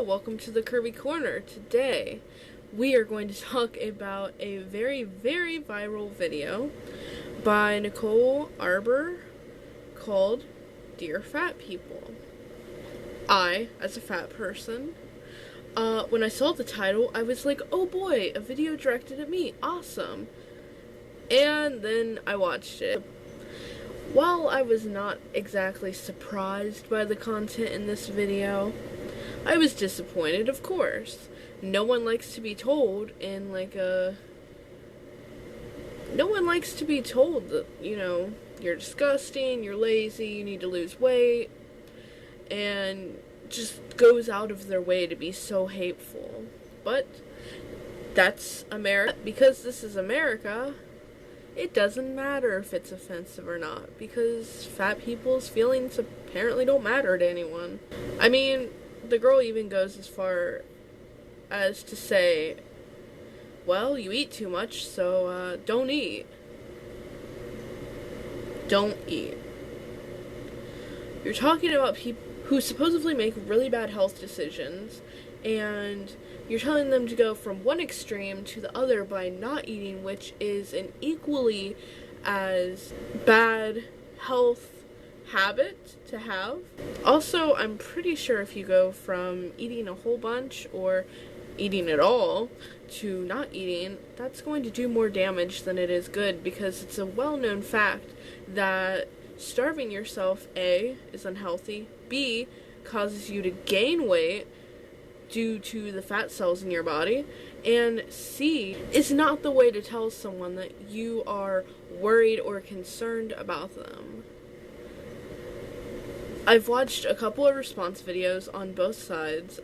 welcome to the Curvy Corner. Today, we are going to talk about a very, very viral video by Nicole Arbour called Dear Fat People. I, as a fat person, when I saw the title, I was like, oh boy, a video directed at me, awesome. And then I watched it. While I was not exactly surprised by the content in this video, I was disappointed, of course. No one likes to be told no one likes to be told that, you're disgusting, you're lazy, you need to lose weight, and just goes out of their way to be so hateful. But that's America. Because this is America, it doesn't matter if it's offensive or not, because fat people's feelings apparently don't matter to anyone. I mean, the girl even goes as far as to say, well, you eat too much, so don't eat. Don't eat. You're talking about people who supposedly make really bad health decisions, and you're telling them to go from one extreme to the other by not eating, which is an equally as bad health habit to have. Also, I'm pretty sure if you go from eating a whole bunch or eating at all to not eating, that's going to do more damage than it is good, because it's a well-known fact that starving yourself, A, is unhealthy, B, causes you to gain weight due to the fat cells in your body, and C, is not the way to tell someone that you are worried or concerned about them. I've watched a couple of response videos on both sides,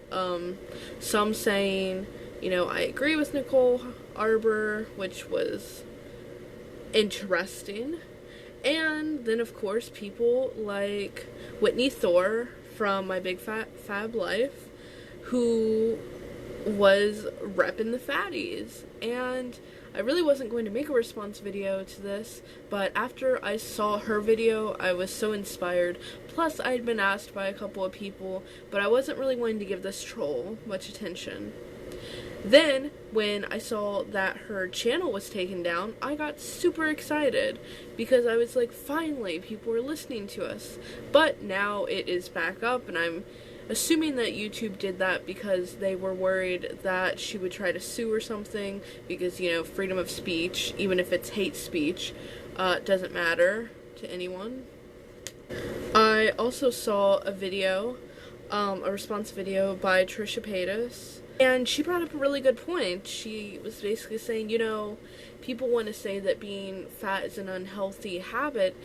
some saying, I agree with Nicole Arbour, which was interesting, and then of course people like Whitney Thor from My Big Fat Fab Life, who was repping the fatties, and I really wasn't going to make a response video to this, but after I saw her video, I was so inspired. Plus, I had been asked by a couple of people, but I wasn't really going to give this troll much attention. Then, when I saw that her channel was taken down, I got super excited, because I was like, finally, people are listening to us. But now it is back up, and I'm assuming that YouTube did that because they were worried that she would try to sue or something, because, freedom of speech, even if it's hate speech, doesn't matter to anyone. I also saw a video, a response video by Trisha Paytas, and she brought up a really good point. She was basically saying, people want to say that being fat is an unhealthy habit,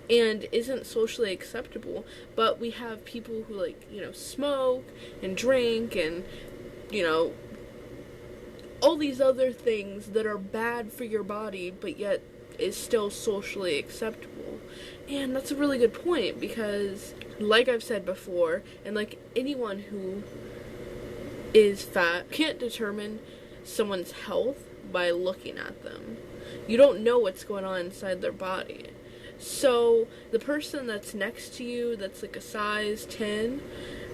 and isn't socially acceptable, but we have people who smoke and drink and, all these other things that are bad for your body, but yet is still socially acceptable. And that's a really good point, because like I've said before, and like anyone who is fat can't determine someone's health by looking at them. You don't know what's going on inside their body. So the person that's next to you that's like a size 10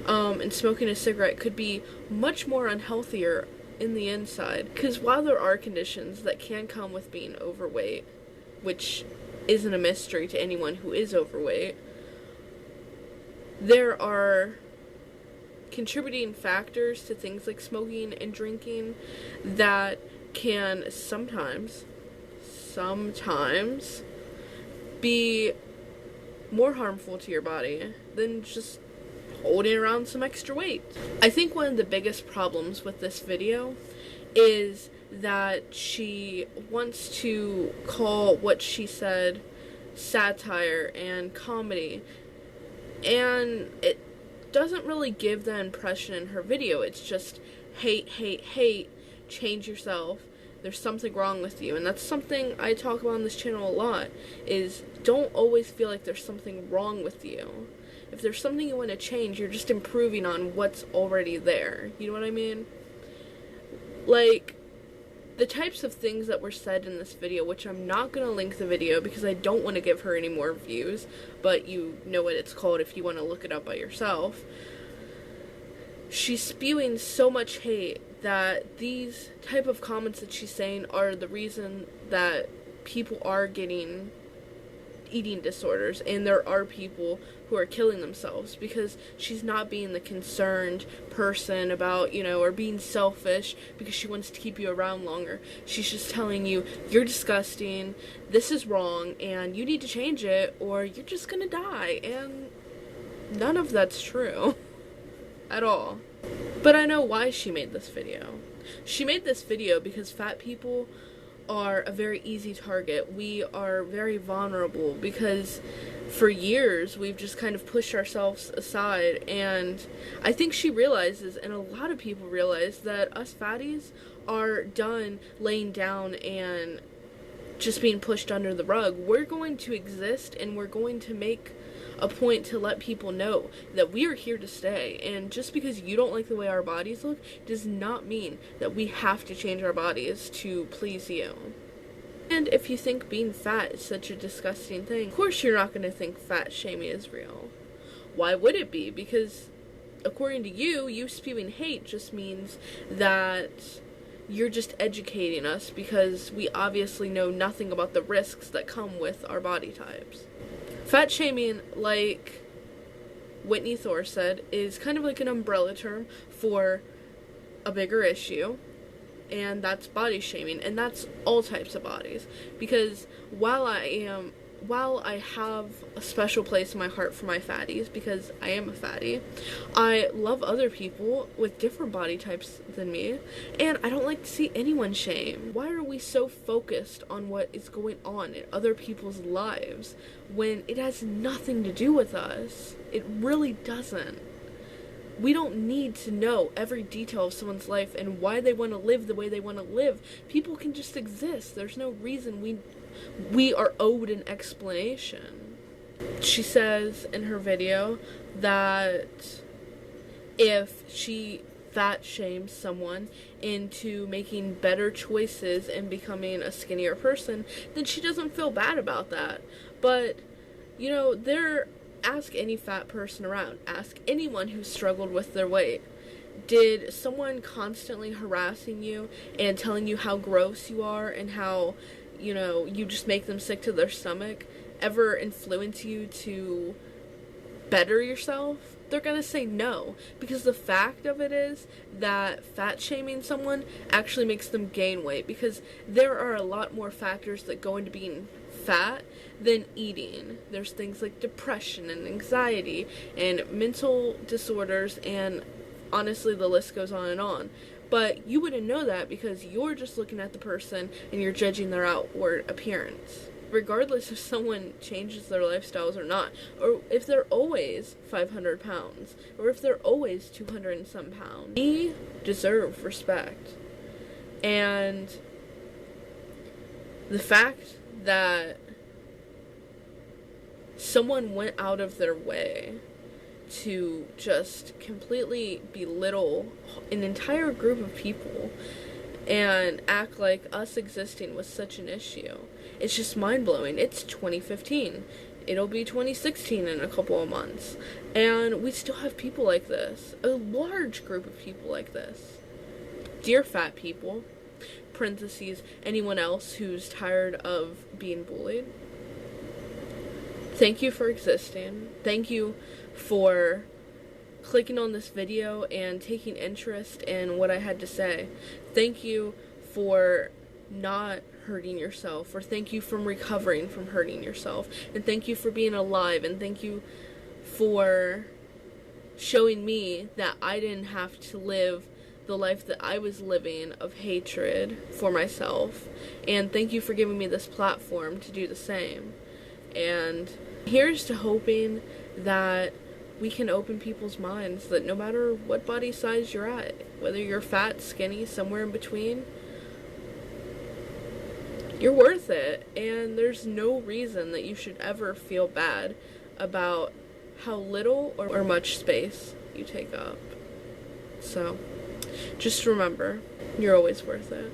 and smoking a cigarette could be much more unhealthier in the inside, because while there are conditions that can come with being overweight, which isn't a mystery to anyone who is overweight, there are contributing factors to things like smoking and drinking that can sometimes be more harmful to your body than just holding around some extra weight. I think one of the biggest problems with this video is that she wants to call what she said satire and comedy, and it doesn't really give that impression in her video. It's just hate, hate, hate, change yourself, there's something wrong with you. And that's something I talk about on this channel a lot, is don't always feel like there's something wrong with you. If there's something you want to change, you're just improving on what's already there. You know what I mean? Like, the types of things that were said in this video, which I'm not going to link the video because I don't want to give her any more views, but you know what it's called if you want to look it up by yourself. she's spewing so much hate that these type of comments that she's saying are the reason that people are getting eating disorders, and there are people who are killing themselves because she's not being the concerned person about, or being selfish because she wants to keep you around longer. She's just telling you, you're disgusting, this is wrong, and you need to change it or you're just gonna die. And none of that's true at all. But I know why she made this video. She made this video because fat people are a very easy target. We are very vulnerable because for years we've just kind of pushed ourselves aside, and I think she realizes, and a lot of people realize, that us fatties are done laying down and just being pushed under the rug. We're going to exist, and we're going to make a point to let people know that we are here to stay. And just because you don't like the way our bodies look does not mean that we have to change our bodies to please you. And if you think being fat is such a disgusting thing, of course you're not going to think fat shaming is real. Why would it be? Because according to you spewing hate just means that you're just educating us because we obviously know nothing about the risks that come with our body types. Fat shaming, like Whitney Thor said, is kind of like an umbrella term for a bigger issue, and that's body shaming, and that's all types of bodies. Because while I have a special place in my heart for my fatties, because I am a fatty, I love other people with different body types than me, and I don't like to see anyone shame. Why are we so focused on what is going on in other people's lives when it has nothing to do with us? It really doesn't. We don't need to know every detail of someone's life and why they want to live the way they want to live. People can just exist. There's no reason we are owed an explanation. She says in her video that if she fat shames someone into making better choices and becoming a skinnier person, then she doesn't feel bad about that. But, ask any fat person around. Ask anyone who struggled with their weight. Did someone constantly harassing you and telling you how gross you are and how, you just make them sick to their stomach ever influence you to better yourself? They're gonna say no, because the fact of it is that fat shaming someone actually makes them gain weight, because there are a lot more factors that go into being fat than eating. There's things like depression and anxiety and mental disorders, and honestly the list goes on and on. But you wouldn't know that because you're just looking at the person and you're judging their outward appearance. Regardless if someone changes their lifestyles or not, or if they're always 500 pounds, or if they're always 200 and some pounds, we deserve respect. And the fact that someone went out of their way to just completely belittle an entire group of people and act like us existing was such an issue, it's just mind-blowing. It's 2015. It'll be 2016 in a couple of months. And we still have people like this. A large group of people like this. Dear fat people, parentheses, anyone else who's tired of being bullied, thank you for existing. Thank you for clicking on this video and taking interest in what I had to say. Thank you for not hurting yourself, or thank you for recovering from hurting yourself, and thank you for being alive, and thank you for showing me that I didn't have to live the life that I was living of hatred for myself, and thank you for giving me this platform to do the same. And here's to hoping that we can open people's minds that no matter what body size you're at, whether you're fat, skinny, somewhere in between, you're worth it, and there's no reason that you should ever feel bad about how little or much space you take up. So, just remember, you're always worth it.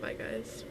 Bye, guys.